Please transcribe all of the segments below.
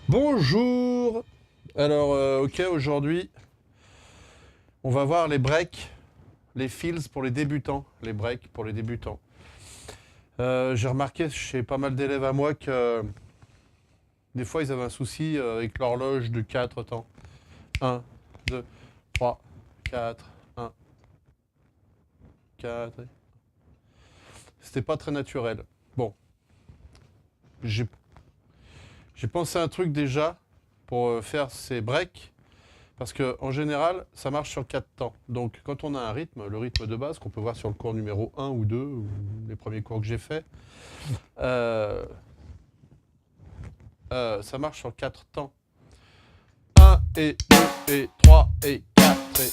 Bonjour. Alors, ok, aujourd'hui, on va voir les breaks, les fills pour les débutants. Les breaks pour les débutants. J'ai remarqué chez pas mal d'élèves à moi que des fois, ils avaient un souci avec l'horloge de 4 temps. 1, 2, 3, 4, 1, 4. C'était pas très naturel. Bon, j'ai j'ai pensé à un truc déjà pour faire ces breaks. Parce qu'en général, ça marche sur 4 temps. Donc quand on a un rythme, le rythme de base, qu'on peut voir sur le cours numéro 1 ou 2, ou les premiers cours que j'ai faits, euh, ça marche sur 4 temps. 1 et 2 et 3 et 4 et...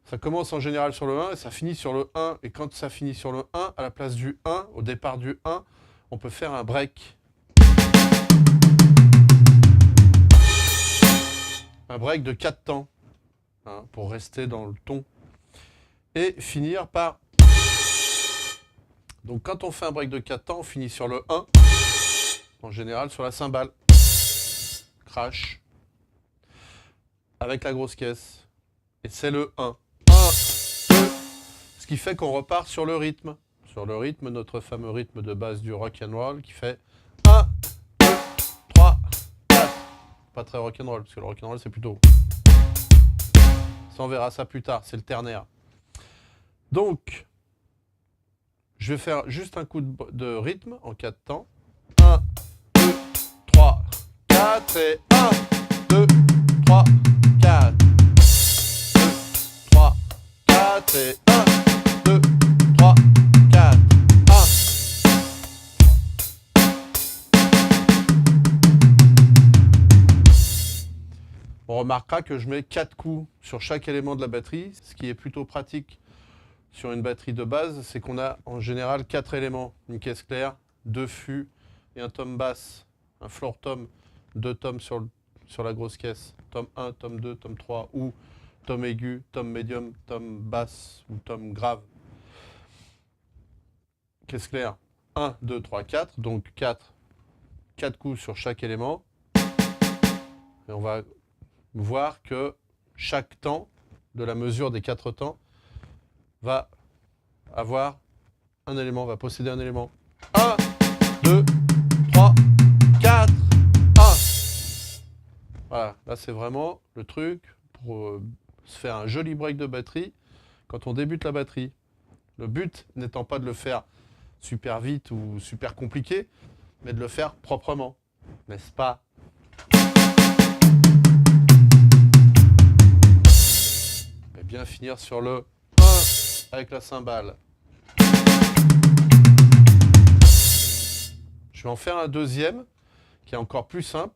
Ça commence en général sur le 1 et ça finit sur le 1. Et quand ça finit sur le 1, à la place du 1, au départ du 1, on peut faire un break. Un break de 4 temps, hein, pour rester dans le ton. Et finir par... Donc quand on fait un break de 4 temps, on finit sur le 1, en général sur la cymbale. Crash. Avec la grosse caisse. Et c'est le 1. 1, 2. Ce qui fait qu'on repart sur le rythme. Sur le rythme, notre fameux rythme de base du rock'n'roll qui fait 1, 2, 3, 4. Pas très rock'n'roll, parce que le rock'n'roll c'est plutôt... Ça on verra ça plus tard, c'est le ternaire. Donc, je vais faire juste un coup de rythme en 4 temps. 1, 2, 3, 4 et 1, 2, 3, 4. 2, 3, 4 et 1, 2, 3, 4, 1. On remarquera que je mets 4 coups sur chaque élément de la batterie, ce qui est plutôt pratique sur une batterie de base, c'est qu'on a en général 4 éléments. Une caisse claire, 2 fûts et un tom basse, un floor tom, 2 toms sur la grosse caisse. Tom 1, tom 2, tom 3 ou tom aigu, tom médium, tom basse ou tom grave. Caisse claire, 1, 2, 3, 4. Donc 4 coups sur chaque élément. Et on va voir que chaque temps de la mesure des 4 temps va avoir un élément, va posséder un élément. 1, 2, 3, 4, 1. Voilà, là c'est vraiment le truc pour se faire un joli break de batterie quand on débute la batterie. Le but n'étant pas de le faire super vite ou super compliqué, mais de le faire proprement, n'est-ce pas? Et bien finir sur le 1 avec la cymbale. Je vais en faire un deuxième qui est encore plus simple.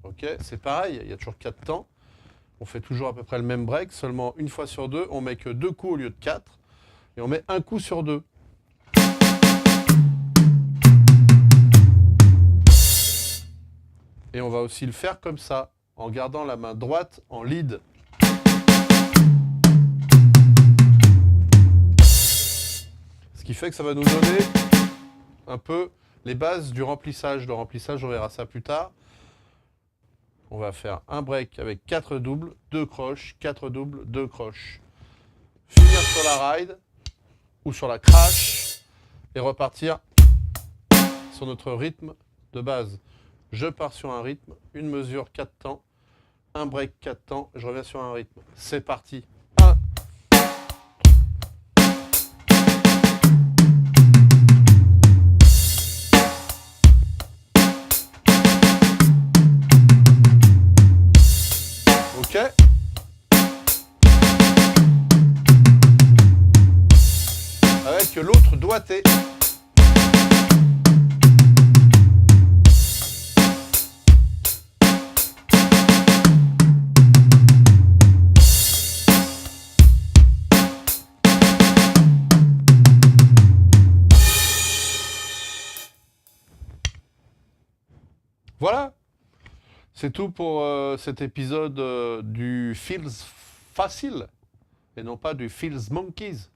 Ok, c'est pareil, il y a toujours 4 temps. On fait toujours à peu près le même break, seulement une fois sur deux, on met que 2 coups au lieu de 4. Et on met un coup sur 2. Et on va aussi le faire comme ça, en gardant la main droite en lead. Ce qui fait que ça va nous donner un peu les bases du remplissage. Le remplissage, on verra ça plus tard. On va faire un break avec 4 doubles, 2 croches, 4 doubles, 2 croches. Finir sur la ride ou sur la crash et repartir sur notre rythme de base. Je pars sur un rythme, une mesure 4 temps, un break 4 temps, je reviens sur un rythme. C'est parti. 1. Ok. Avec l'autre doigté. Voilà. C'est tout pour cet épisode du Feels Facile. et non pas du Feels Monkeys.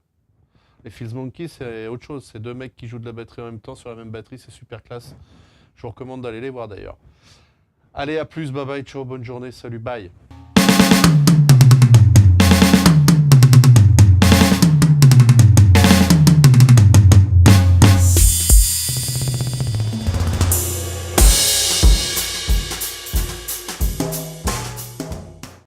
Les Feels Monkeys, c'est autre chose. C'est deux mecs qui jouent de la batterie en même temps sur la même batterie. C'est super classe. Je vous recommande d'aller les voir d'ailleurs. Allez, à plus. Bye bye. Ciao. Bonne journée. Salut. Bye.